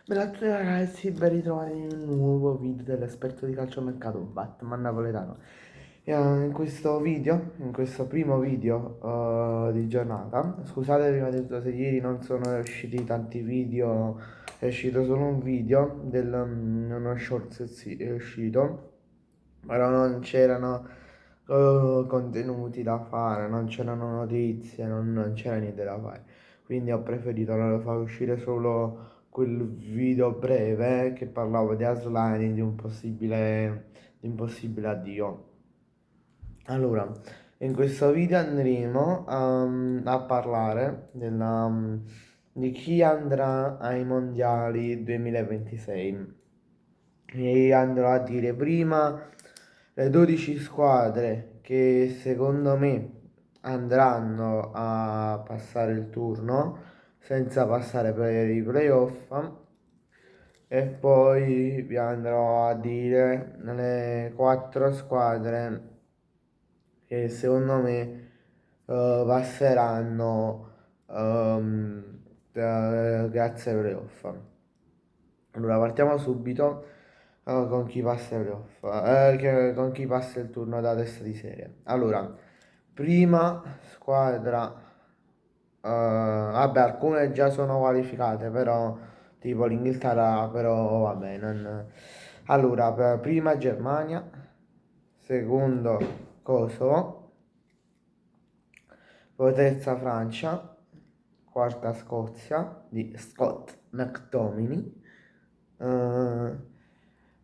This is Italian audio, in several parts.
Bella a tutti ragazzi, ben ritrovati in un nuovo video dell'esperto di calciomercato Batman Napoletano. In questo video, in questo primo video di giornata, scusate prima di tutto se ieri non sono usciti tanti video, è uscito solo un video uno shorts è uscito, però non c'erano contenuti da fare, non c'erano notizie, non c'era niente da fare. Quindi ho preferito far uscire solo quel video breve che parlava di Aslani, di un possibile addio. Allora, in questo video andremo a parlare di chi andrà ai mondiali 2026 e andrò a dire prima le 12 squadre che secondo me andranno a passare il turno senza passare per i playoff e poi vi andrò a dire le 4 squadre che secondo me passeranno grazie ai playoff. Allora partiamo subito con chi passa ai playoff, con chi passa il turno da testa di serie. Allora, prima squadra, vabbè, alcune già sono qualificate, però tipo l'Inghilterra, però vabbè, non... Allora, prima Germania, secondo Kosovo, poi terza Francia, quarta Scozia di Scott McTominay,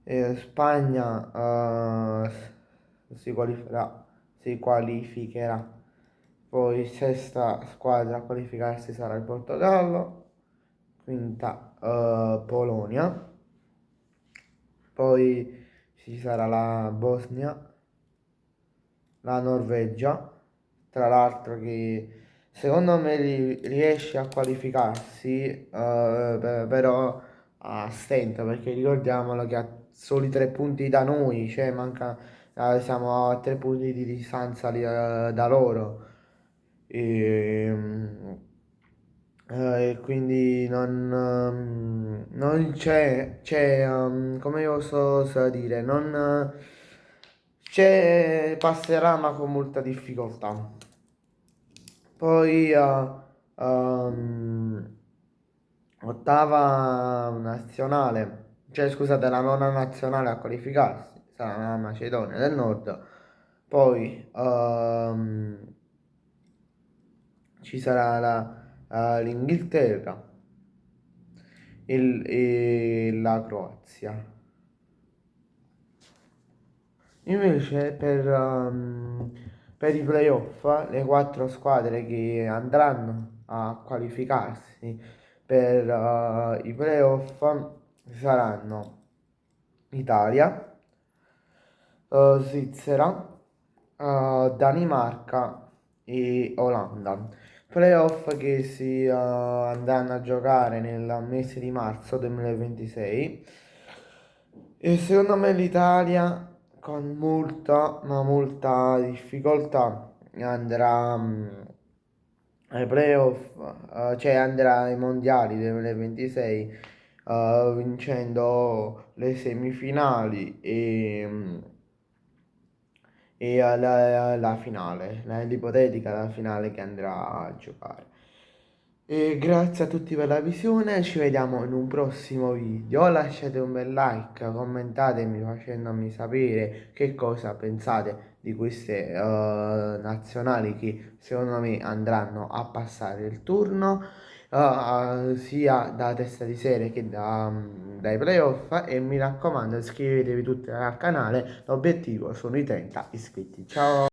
eh, Spagna si qualificherà, poi sesta squadra a qualificarsi sarà il Portogallo, quinta Polonia, poi ci sarà la Bosnia, la Norvegia, tra l'altro che secondo me riesce a qualificarsi, però a stento, perché ricordiamolo che ha soli 3 punti da noi, cioè manca, siamo a 3 punti di distanza da loro. E, e quindi non c'è, come io so dire, non passerà ma con molta difficoltà. Poi ehm, ottava nazionale, cioè scusate, la nona nazionale a qualificarsi sarà la Macedonia del Nord. Poi ci sarà l'Inghilterra e la Croazia. Invece per i playoff, le 4 squadre che andranno a qualificarsi per i playoff saranno Italia, Svizzera, Danimarca e Olanda. Playoff che si andranno a giocare nel mese di marzo 2026 e secondo me l'Italia con molta ma molta difficoltà andrà ai playoff, cioè andrà ai mondiali 2026 vincendo le semifinali e la finale, l'ipotetica la finale che andrà a giocare. E grazie a tutti per la visione, ci vediamo in un prossimo video, lasciate un bel like, commentatemi facendomi sapere che cosa pensate di queste nazionali che secondo me andranno a passare il turno, sia da testa di serie che dai playoff e mi raccomando iscrivetevi tutti al canale, l'obiettivo sono i 30 iscritti, ciao!